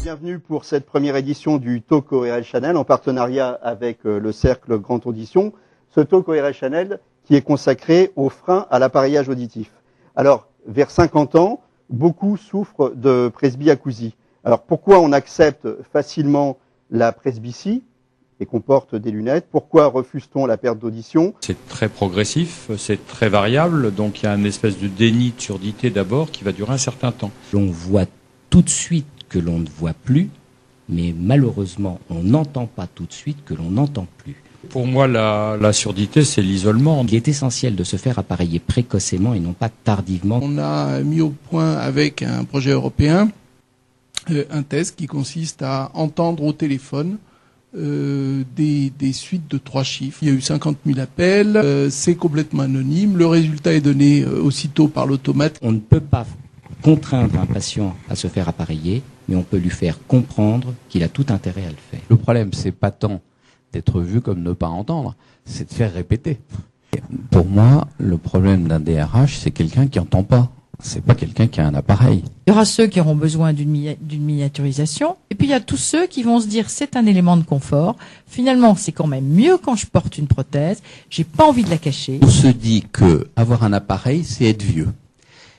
Bienvenue pour cette première édition du Talk ORL Channel en partenariat avec le Cercle Grande Audition. Ce Talk ORL Channel qui est consacré aux freins à l'appareillage auditif. Alors, vers 50 ans, beaucoup souffrent de presbyacousie. Alors, pourquoi on accepte facilement la presbytie et qu'on porte des lunettes? Pourquoi refuse-t-on la perte d'audition? C'est très progressif, c'est très variable, donc il y a une espèce de déni de surdité d'abord qui va durer un certain temps. On voit tout de suite que l'on ne voit plus, mais malheureusement, on n'entend pas tout de suite que l'on n'entend plus. Pour moi, la surdité, c'est l'isolement. Il est essentiel de se faire appareiller précocement et non pas tardivement. On a mis au point avec un projet européen un test qui consiste à entendre au téléphone des suites de 3 chiffres. Il y a eu 50 000 appels, c'est complètement anonyme, le résultat est donné aussitôt par l'automate. On ne peut pas contraindre un patient à se faire appareiller, mais on peut lui faire comprendre qu'il a tout intérêt à le faire. Le problème, c'est pas tant d'être vu comme ne pas entendre, c'est de faire répéter. Pour moi, le problème d'un DRH, c'est quelqu'un qui entend pas. C'est pas quelqu'un qui a un appareil. Il y aura ceux qui auront besoin d'une miniaturisation, et puis il y a tous ceux qui vont se dire c'est un élément de confort. Finalement, c'est quand même mieux quand je porte une prothèse. J'ai pas envie de la cacher. On se dit que avoir un appareil, c'est être vieux.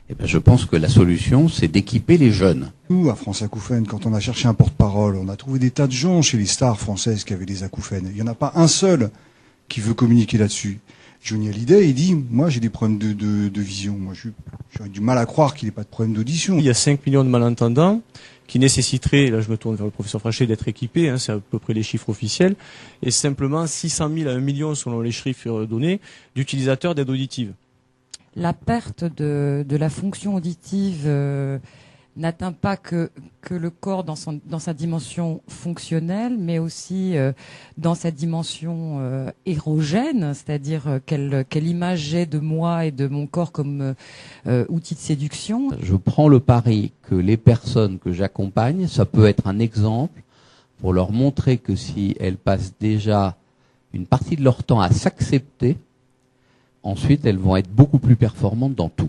Eh ben, je pense que la solution, c'est d'équiper les jeunes. Nous, à France Acouphènes, quand on a cherché un porte-parole, on a trouvé des tas de gens chez les stars françaises qui avaient des acouphènes. Il n'y en a pas un seul qui veut communiquer là-dessus. Johnny Hallyday, il dit, moi j'ai des problèmes de vision. Moi j'aurais du mal à croire qu'il n'ait pas de problème d'audition. Il y a 5 millions de malentendants qui nécessiteraient, là je me tourne vers le professeur Frachet, d'être équipés, c'est à peu près les chiffres officiels, et simplement 600 000 à 1 million selon les chiffres donnés d'utilisateurs d'aide auditive. La perte de la fonction auditive n'atteint pas que le corps dans sa dimension fonctionnelle, mais aussi dans sa dimension érogène, c'est-à-dire quelle image j'ai de moi et de mon corps comme outil de séduction. Je prends le pari que les personnes que j'accompagne, ça peut être un exemple pour leur montrer que si elles passent déjà une partie de leur temps à s'accepter, ensuite elles vont être beaucoup plus performantes dans tout.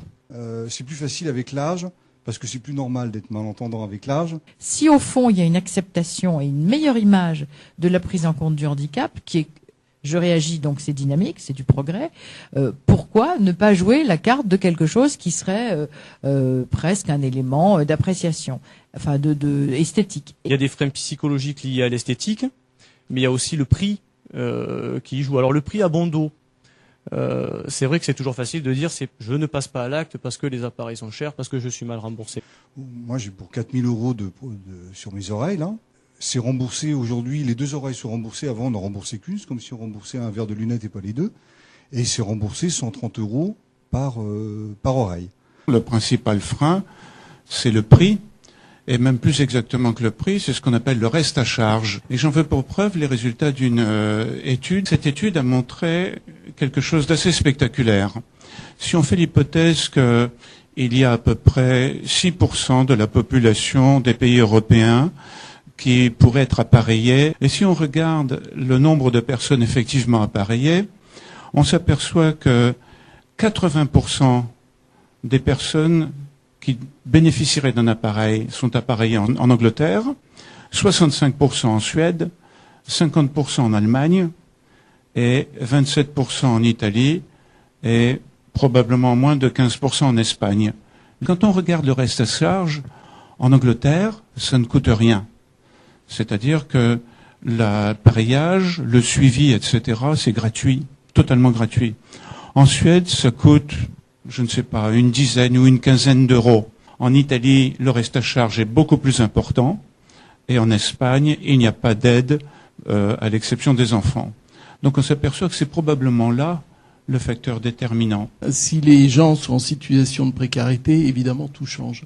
C'est plus facile avec l'âge, parce que c'est plus normal d'être malentendant avec l'âge. Si au fond il y a une acceptation et une meilleure image de la prise en compte du handicap, qui est je réagis donc c'est dynamique, c'est du progrès, pourquoi ne pas jouer la carte de quelque chose qui serait presque un élément d'appréciation, enfin de esthétique. Il y a des freins psychologiques liés à l'esthétique, mais il y a aussi le prix qui y joue. Alors le prix à bon dos. C'est vrai que c'est toujours facile de dire je ne passe pas à l'acte parce que les appareils sont chers, parce que je suis mal remboursé. Moi j'ai pour 4 000 € sur mes oreilles là. C'est remboursé aujourd'hui, les 2 oreilles sont remboursées, avant on n'en remboursait qu'une, c'est comme si on remboursait un verre de lunettes et pas les deux. Et c'est remboursé 130 € par oreille. Le principal frein, c'est le prix. Et même plus exactement que le prix, c'est ce qu'on appelle le reste à charge. Et j'en veux pour preuve les résultats d'une étude. Cette étude a montré quelque chose d'assez spectaculaire. Si on fait l'hypothèse qu'il y a à peu près 6% de la population des pays européens qui pourraient être appareillés, et si on regarde le nombre de personnes effectivement appareillées, on s'aperçoit que 80% des personnes qui bénéficieraient d'un appareil sont appareillés en Angleterre, 65% en Suède, 50% en Allemagne et 27% en Italie et probablement moins de 15% en Espagne. Quand on regarde le reste à charge, en Angleterre, ça ne coûte rien. C'est-à-dire que l'appareillage, le suivi, etc., c'est gratuit, totalement gratuit. En Suède, ça coûte, je ne sais pas, une dizaine ou une quinzaine d'euros. En Italie, le reste à charge est beaucoup plus important. Et en Espagne, il n'y a pas d'aide, à l'exception des enfants. Donc on s'aperçoit que c'est probablement là le facteur déterminant. Si les gens sont en situation de précarité, évidemment, tout change.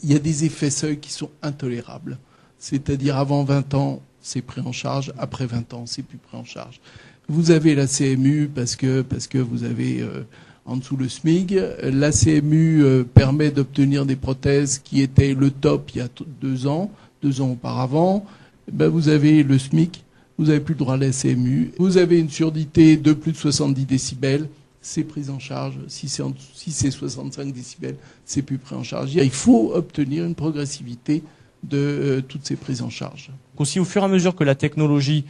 Il y a des effets seuils qui sont intolérables. C'est-à-dire, avant 20 ans, c'est pris en charge. Après 20 ans, c'est plus pris en charge. Vous avez la CMU parce que vous avez en dessous le SMIC. La CMU permet d'obtenir des prothèses qui étaient le top il y a 2 ans auparavant. Ben, vous avez le SMIC, vous n'avez plus le droit à la CMU. Vous avez une surdité de plus de 70 décibels, c'est pris en charge. Si c'est 65 décibels, c'est plus pris en charge. Il faut obtenir une progressivité de toutes ces prises en charge. Aussi, au fur et à mesure que la technologie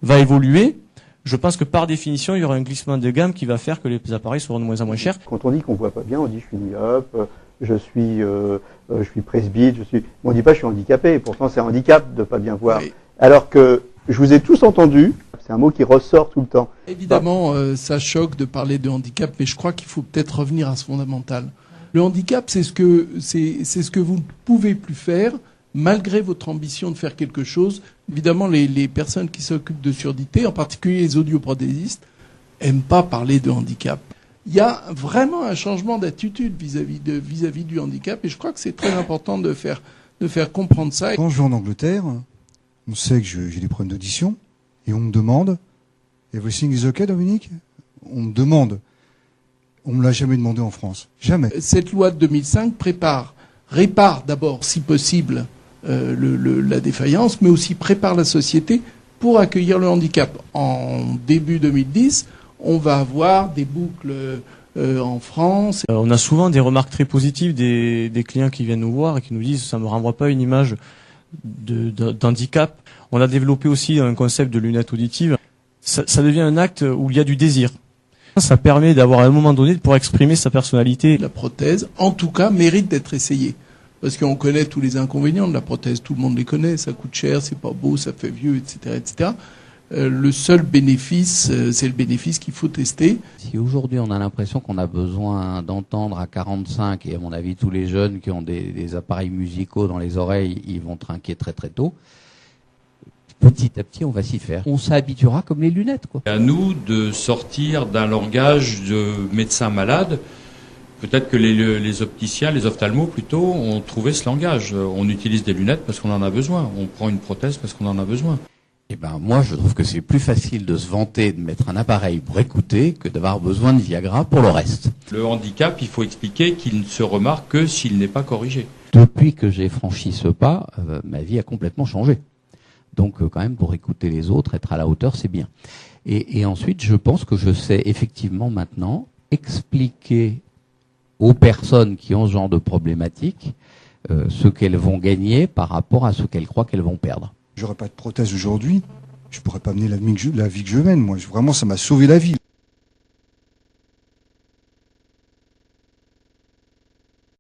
va évoluer, je pense que par définition, il y aura un glissement de gamme qui va faire que les appareils seront de moins en moins chers. Quand on dit qu'on voit pas bien, on dit je suis myope, je suis presbyte, on dit pas je suis handicapé. Pourtant, c'est un handicap de pas bien voir. Oui. Alors que je vous ai tous entendu, c'est un mot qui ressort tout le temps. Évidemment, ça choque de parler de handicap, mais je crois qu'il faut peut-être revenir à ce fondamental. Le handicap, c'est ce que vous ne pouvez plus faire, malgré votre ambition de faire quelque chose. Évidemment, les personnes qui s'occupent de surdité, en particulier les audioprothésistes, aiment pas parler de handicap. Il y a vraiment un changement d'attitude vis-à-vis du handicap, et je crois que c'est très important de faire comprendre ça. Quand je vais en Angleterre, on sait que j'ai des problèmes d'audition, et on me demande, everything is okay, Dominique? On me demande. On me l'a jamais demandé en France. Jamais. Cette loi de 2005 répare d'abord, si possible, la défaillance, mais aussi prépare la société pour accueillir le handicap. En début 2010, on va avoir des boucles en France. On a souvent des remarques très positives des clients qui viennent nous voir et qui nous disent « ça me renvoie pas une image d'handicap ». On a développé aussi un concept de lunettes auditives. Ça devient un acte où il y a du désir. Ça permet d'avoir à un moment donné de pouvoir exprimer sa personnalité. La prothèse, en tout cas, mérite d'être essayée. Parce qu'on connaît tous les inconvénients de la prothèse, tout le monde les connaît, ça coûte cher, c'est pas beau, ça fait vieux, etc., etc. Le seul bénéfice, c'est le bénéfice qu'il faut tester. Si aujourd'hui on a l'impression qu'on a besoin d'entendre à 45, et à mon avis tous les jeunes qui ont des appareils musicaux dans les oreilles, ils vont trinquer très très tôt. Petit à petit, on va s'y faire. On s'habituera comme les lunettes, quoi. À nous de sortir d'un langage de médecin malade. Peut-être que les opticiens, les ophtalmos plutôt, ont trouvé ce langage. On utilise des lunettes parce qu'on en a besoin. On prend une prothèse parce qu'on en a besoin. Eh ben, moi, je trouve que c'est plus facile de se vanter de mettre un appareil pour écouter que d'avoir besoin de Viagra pour le reste. Le handicap, il faut expliquer qu'il ne se remarque que s'il n'est pas corrigé. Depuis que j'ai franchi ce pas, ma vie a complètement changé. Donc, quand même, pour écouter les autres, être à la hauteur, c'est bien. Et ensuite, je pense que je sais effectivement maintenant expliquer aux personnes qui ont ce genre de problématique ce qu'elles vont gagner par rapport à ce qu'elles croient qu'elles vont perdre. J'aurais pas de prothèse aujourd'hui, je pourrais pas mener la vie que je mène. Moi, vraiment, ça m'a sauvé la vie.